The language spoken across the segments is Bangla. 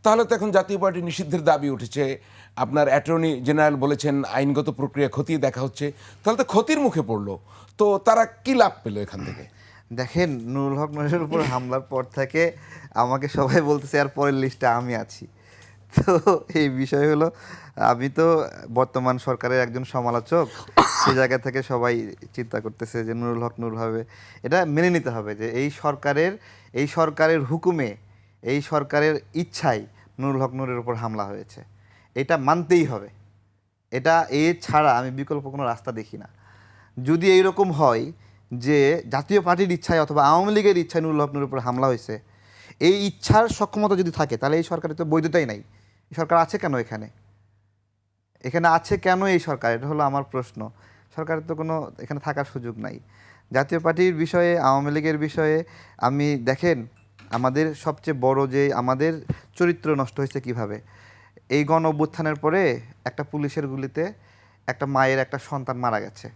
তাহলে তো এখন জাতীয় পার্টি নিষিদ্ধের দাবি উঠেছে, আপনার অ্যাটর্নি জেনারেল বলেছেন আইনগত প্রক্রিয়া খতিয়ে দেখা হচ্ছে, তাহলে তো ক্ষতির মুখে পড়লো। তো তারা কি লাভ পেল এখান থেকে? দেখেন, নুরুল হক নূরের উপর হামলার পর থেকে আমাকে সবাই বলতেছে আর পরের লিস্টে আমি আছি। তো এই বিষয় হলো, আমি তো বর্তমান সরকারের একজন সমালোচক, সেই জায়গা থেকে সবাই চিন্তা করতেছে যে নুরুল হক নূর হবে। এটা মেনে নিতে হবে যে এই সরকারের হুকুমে, এই সরকারের ইচ্ছায় নুরুল হক নূরের উপর হামলা হয়েছে। এটা মানতেই হবে। এটা ছাড়া আমি বিকল্প কোনো রাস্তা দেখি না। যদি এইরকম হয় যে জাতীয় পার্টির ইচ্ছায় অথবা আওয়ামী লীগের ইচ্ছায় নুরুল হক নূরের উপর হামলা হয়েছে, এই ইচ্ছার সক্ষমতা যদি থাকে, তাহলে এই সরকারের তো বৈধতাই নাই। এই সরকার আছে কেন এখানে? এখানে আছে কেন এই সরকার? এটা হলো আমার প্রশ্ন। সরকারের তো কোনো এখানে থাকার সুযোগ নাই। জাতীয় পার্টির বিষয়ে, আওয়ামী লীগের বিষয়ে আমি দেখেন, আমাদের সবচেয়ে বড় যে আমাদের চরিত্র নষ্ট হয়েছে কিভাবে, এই গণ অভ্যুত্থানের পরে একটা পুলিশের গুলিতে একটা মায়ের একটা সন্তান মারা গেছে।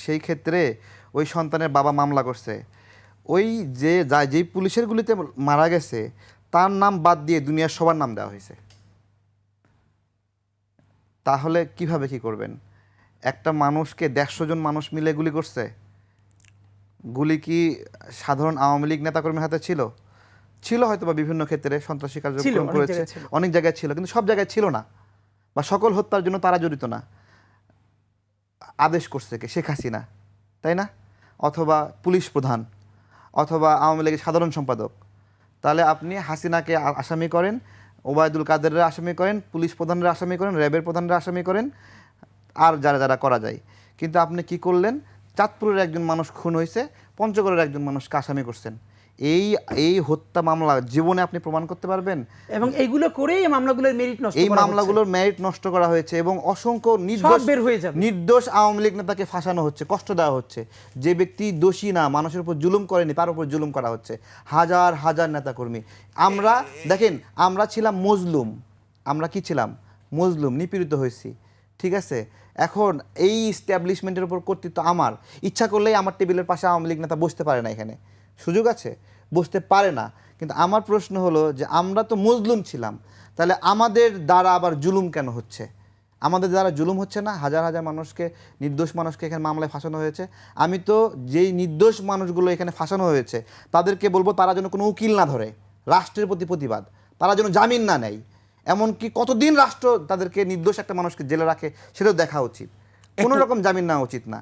সেই ক্ষেত্রে ওই সন্তানের বাবা মামলা করছে। ওই যেই পুলিশের গুলিতে মারা গেছে তার নাম বাদ দিয়ে দুনিয়ার সবার নাম দেওয়া হয়েছে। তাহলে কিভাবে কি করবেন? একটা মানুষকে 150 জন মানুষ মিলে গুলি করছে। গুলি কি সাধারণ আওয়ামী লীগ নেতাকর্মীর হাতে ছিল? ছিল হয়তো, বা বিভিন্ন ক্ষেত্রে সন্ত্রাসী কার্যক্রম করেছে, অনেক জায়গায় ছিল, কিন্তু সব জায়গায় ছিল না, বা সকল হত্যার জন্য তারা জড়িত না। আদেশ করছে কে? শেখ হাসিনা, তাই না? অথবা পুলিশ প্রধান, অথবা আওয়ামী লীগের সাধারণ সম্পাদক। তাহলে আপনি হাসিনাকে আসামি করেন, ওবায়দুল কাদেরের আসামি করেন, পুলিশ প্রধানের আসামি করেন, র্যাবের প্রধানের আসামি করেন, আর যারা যারা করা যায়। কিন্তু আপনি কি করলেন? চাঁদপুরের একজন মানুষ খুন হয়েছে, পঞ্চগড়ের একজন মানুষকে আসামি করছেন। এই এই হত্যা মামলা জীবনে আপনি প্রমাণ করতে পারবেন? এবং এইগুলো করেই এই মামলাগুলোর মেরিট নষ্ট করা হয়েছে, এবং অসংখ্য নির্দোষ আওয়ামী লীগ নেতাকে ফাঁসানো হচ্ছে, কষ্ট দেওয়া হচ্ছে। যে ব্যক্তি দোষী না, মানুষের উপর জুলুম করেনি, তার উপর জুলুম করা হচ্ছে। হাজার হাজার নেতাকর্মী। আমরা দেখেন, আমরা ছিলাম মজলুম। আমরা কি ছিলাম? মজলুম, নিপীড়িত হয়েছি। ঠিক আছে, এখন এই ইস্টাবলিশমেন্টের উপর কর্তৃত্ব আমার। ইচ্ছা করলেই আমার টেবিলের পাশে আওয়ামী লীগ নেতা বসতে পারে না, এখানে সুযোগ আছে, বসতে পারে না। কিন্তু আমার প্রশ্ন হলো যে আমরা তো মজলুম ছিলাম, তাহলে আমাদের দ্বারা আবার জুলুম কেন হচ্ছে? আমাদের দ্বারা জুলুম হচ্ছে না? হাজার হাজার মানুষকে, নির্দোষ মানুষকে এখানে মামলায় ফাঁসানো হয়েছে। আমি তো যেই নির্দোষ মানুষগুলো এখানে ফাঁসানো হয়েছে তাদেরকে বলবো তারা যেন কোনো উকিল না ধরে, রাষ্ট্রের প্রতি প্রতিবাদ, তারা যেন জামিন না নেয়। এমনকি কতদিন রাষ্ট্র তাদেরকে, নির্দোষ একটা মানুষকে জেলে রাখে সেটাও দেখা উচিত। কোনো রকম জামিন নেওয়া উচিত না।